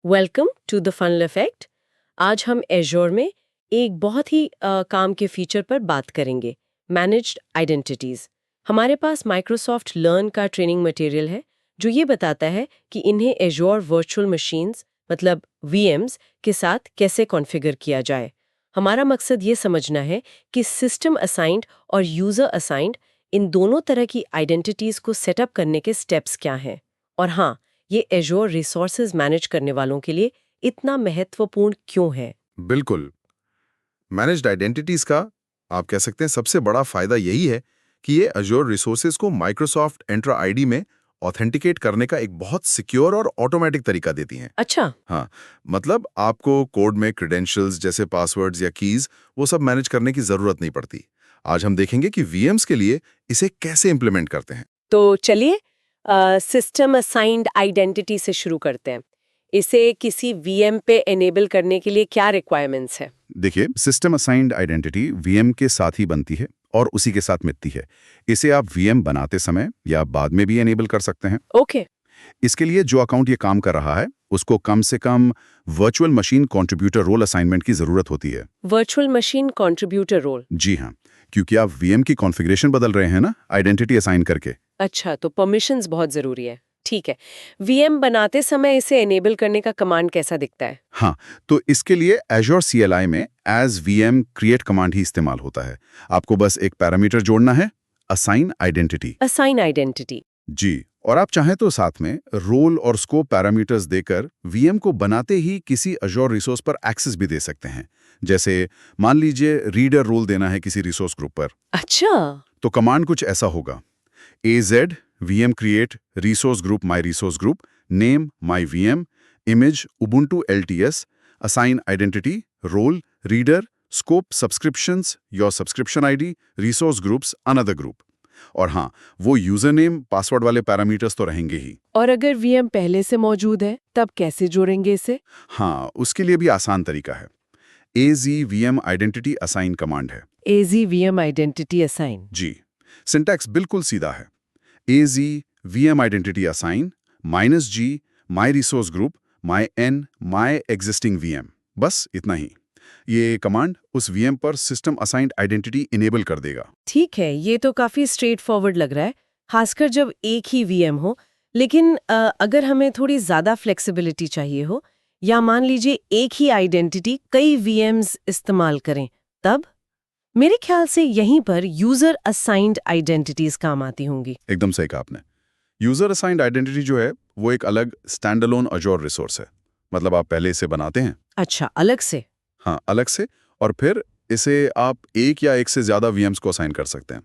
Welcome to the funnel effect. आज हम Azure में एक बहुत ही काम के फीचर पर बात करेंगे, मैनेज्ड आइडेंटिटीज। हमारे पास माइक्रोसॉफ्ट लर्न का ट्रेनिंग मटेरियल है जो ये बताता है कि इन्हें एज़्योर वर्चुअल मशीन्स मतलब वीएम्स के साथ कैसे कॉन्फ़िगर किया जाए। हमारा मकसद ये समझना है कि सिस्टम असाइंड और यूज़र असाइंड इन दोनों तरह की आइडेंटिटीज को सेटअप करने के स्टेप्स क्या हैं। और हाँ, ये एज़्योर रिसोर्सेज मैनेज करने वालों के लिए इतना महत्वपूर्ण क्यों है? बिल्कुल। मैनेज्ड आइडेंटिटीज का आप कह सकते हैं सबसे बड़ा फायदा यही है कि ये अजोर रिसोर्सेज को माइक्रोसॉफ्ट एंट्रा आईडी में ऑथेंटिकेट करने का एक बहुत सिक्योर और ऑटोमेटिक तरीका देती हैं। अच्छा। हाँ, मतलब आपको कोड में क्रेडेंशियल्स जैसे पासवर्ड्स या कीज वो सब मैनेज करने की जरूरत नहीं पड़ती। आज हम देखेंगे कि वीएम्स के लिए इसे कैसे इंप्लीमेंट करते हैं। तो चलिए सिस्टम असाइंड आइडेंटिटी से शुरू करते हैं। इसे किसी वीएम पे एनेबल करने के लिए क्या रिक्वायरमेंट्स है? देखिए, सिस्टम असाइंड आइडेंटिटी वीएम के साथ ही बनती है और उसी के साथ मिटती है। इसे आप वीएम बनाते समय या बाद में भी एनेबल कर सकते हैं। ओके। इसके लिए जो अकाउंट ये काम कर रहा है उसको कम से कम virtual machine contributor role assignment की जरूरत होती है। Virtual machine contributor role. जी हाँ, क्योंकि आप वीएम की कॉन्फ़िगरेशन बदल रहे हैं ना, आइडेंटिटी असाइन करके। अच्छा, तो परमिशंस बहुत जरूरी है। ठीक है। वीएम बनाते समय इसे एनेबल करने का कमांड कैसा दिखता है? हाँ, तो इसके लिए एज़्योर CLI में एज वीएम क्रिएट कमांड ही इस्तेमाल होता है। आपको बस एक पैरामीटर जोड़ना है, असाइन आइडेंटिटी। Assign identity. जी, और आप चाहें तो साथ में रोल और स्कोप पैरामीटर्स देकर वीएम को बनाते ही किसी अजोर रिसोर्स पर एक्सेस भी दे सकते हैं। जैसे मान लीजिए रीडर रोल देना है किसी रिसोर्स ग्रुप पर, अच्छा। तो कमांड कुछ ऐसा होगा: AZ VM create resource group my resource group, name my VM, image Ubuntu LTS, assign identity, role, reader, scope subscriptions, your subscription ID, resource groups, another group. और हाँ, वो यूजर नेम पासवर्ड वाले parameters तो रहेंगे ही। और अगर VM पहले से मौजूद है तब कैसे जोड़ेंगे इसे? हाँ, उसके लिए भी आसान तरीका है। AZ VM identity assign command है। एजी वीएम आइडेंटिटी असाइन। जी, सिंटैक्स बिल्कुल सीधा है। AZ VM identity assign -G my resource group my n my existing VM, बस इतना ही। ये कमांड उस VM पर सिस्टम असाइंड आइडेंटिटी इनेबल कर देगा। ठीक है, ये तो काफी स्ट्रेट फॉरवर्ड लग रहा है, खासकर जब एक ही वीएम हो। लेकिन अगर हमें थोड़ी ज्यादा फ्लेक्सिबिलिटी चाहिए हो, या मान लीजिए एक ही आइडेंटिटी कई वीएम्स इस्तेमाल करें, तब मेरे ख्याल से यहीं पर यूजर असाइंड आइडेंटिटीज काम आती होंगी। एकदम सही कहा आपने। यूजर असाइंड आइडेंटिटी जो है वो एक अलग स्टैंड अलोन अजोर रिसोर्स है। मतलब आप पहले इसे बनाते हैं। अच्छा, अलग से? हाँ, अलग से, और फिर इसे आप एक या एक से ज्यादा वीएम्स को असाइन कर सकते हैं।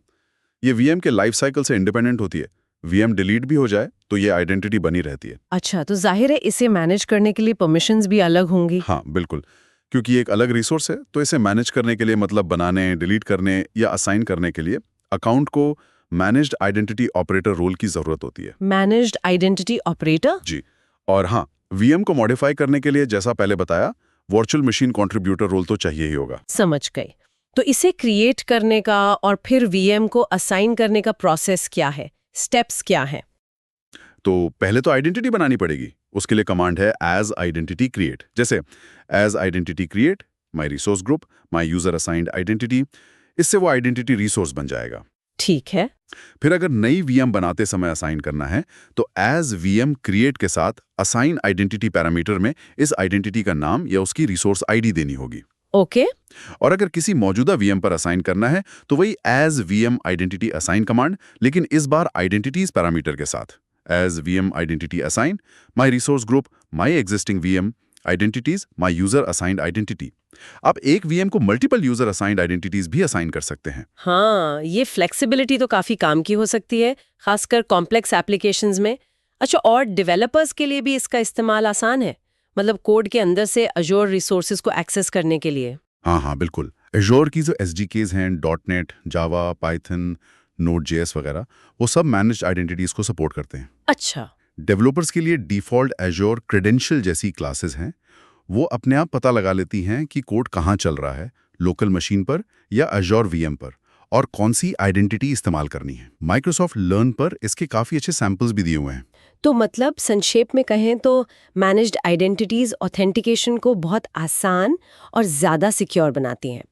ये वीएम के लाइफ साइकिल से इंडिपेंडेंट होती है। वीएम डिलीट भी हो जाए तो ये आइडेंटिटी बनी रहती है। अच्छा, तो जाहिर है इसे मैनेज करने के लिए परमिशंस भी अलग होंगी। हाँ, बिल्कुल, क्योंकि ये एक अलग रिसोर्स है तो इसे मैनेज करने के लिए, मतलब बनाने, डिलीट करने या असाइन करने के लिए अकाउंट को मैनेज्ड आइडेंटिटी ऑपरेटर रोल की जरूरत होती है। Managed identity operator? जी, और हाँ, वीएम को मॉडिफाई करने के लिए जैसा पहले बताया, वर्चुअल मशीन कंट्रीब्यूटर रोल तो चाहिए ही होगा। समझ गए। तो इसे क्रिएट करने का और फिर वीएम को असाइन करने का प्रोसेस क्या है, स्टेप्स क्या है? तो पहले तो आइडेंटिटी बनानी पड़ेगी। उसके लिए कमांड है एज आइडेंटिटी क्रिएट। जैसे az identity create my resource group my user assigned identity. इससे वो आइडेंटिटी रिसोर्स बन जाएगा। ठीक है। फिर अगर नई वीएम बनाते समय असाइन करना है तो एज वीएम क्रिएट के साथ असाइन आइडेंटिटी पैरामीटर में इस आइडेंटिटी का नाम या उसकी रिसोर्स आईडी देनी होगी। ओके। और अगर किसी मौजूदा वीएम पर असाइन करना है तो वही az VM identity assign command, लेकिन इस बार आइडेंटिटीज पैरामीटर के साथ। Az VM identity assign my resource group my existing VM identities my user assigned identity. आप एक वीएम को मल्टीपल यूजर असाइंड आइडेंटिटीज भी असाइन कर सकते हैं। हाँ, ये फ्लेक्सिबिलिटी तो काफी काम की हो सकती है, खासकर कॉम्प्लेक्स एप्लीकेशंस में। अच्छा, और डेवलपर्स के लिए भी इसका इस्तेमाल आसान है, मतलब कोड के अंदर से अजोर रिसोर्सेज को एक्सेस करने के लिए? हाँ हाँ, बिल्कुल। एज़्योर की जो SDKs हैं, .NET, जावा, पाइथन, Node.js वगैरह, वो सब मैनेज्ड आइडेंटिटीज को सपोर्ट करते हैं। अच्छा। डेवलपर्स के लिए डिफ़ॉल्ट एज़्योर क्रेडेंशियल जैसी क्लासेस हैं। वो अपने आप पता लगा लेती हैं कि कोड कहाँ चल रहा है, लोकल मशीन पर या एज़्योर वीएम पर, और कौन सी आइडेंटिटी इस्तेमाल करनी है। माइक्रोसॉफ्ट लर्न पर इसके काफ़ी अच्छे सैंपल्स भी दिए हुए हैं। तो मतलब संक्षेप में कहें तो मैनेज्ड आइडेंटिटीज ऑथेंटिकेशन को बहुत आसान और ज़्यादा सिक्योर बनाती हैं।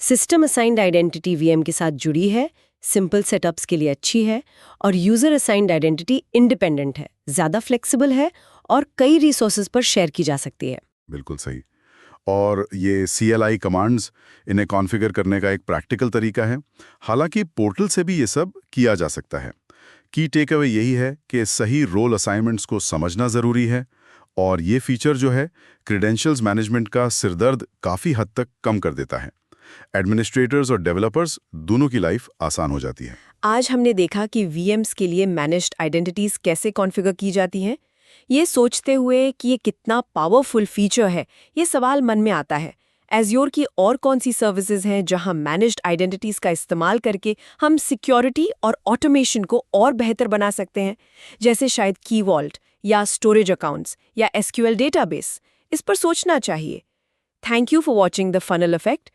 सिस्टम असाइंड आइडेंटिटी वीएम के साथ जुड़ी है, सिंपल सेटअप्स के लिए अच्छी है, और यूज़र असाइंड आइडेंटिटी इंडिपेंडेंट है, ज़्यादा फ्लेक्सिबल है और कई रिसोर्सेज पर शेयर की जा सकती है। बिल्कुल सही। और ये CLI कमांड्स, इन्हें कॉन्फ़िगर करने का एक प्रैक्टिकल तरीका है। हालांकि पोर्टल से भी ये सब किया जा सकता है। की टेक अवे यही है कि सही रोल असाइनमेंट्स को समझना ज़रूरी है, और ये फीचर जो है क्रेडेंशियल्स मैनेजमेंट का सिरदर्द काफ़ी हद तक कम कर देता है। एडमिनिस्ट्रेटर्स और डेवलपर्स दोनों की लाइफ आसान हो जाती है। आज हमने देखा कि वीएम्स के लिए मैनेज्ड आइडेंटिटीज कैसे कॉन्फ़िगर की जाती हैं। ये सोचते हुए कि ये कितना पावरफुल फीचर है, ये सवाल मन में आता है, एज़्योर की और कौन सी सर्विसेज हैं जहां मैनेज्ड आइडेंटिटीज का इस्तेमाल करके हम सिक्योरिटी और ऑटोमेशन को और बेहतर बना सकते हैं, जैसे शायद की वॉल्ट या स्टोरेज अकाउंट्स या SQL डेटाबेस। इस पर सोचना चाहिए। Thank you for watching the funnel effect.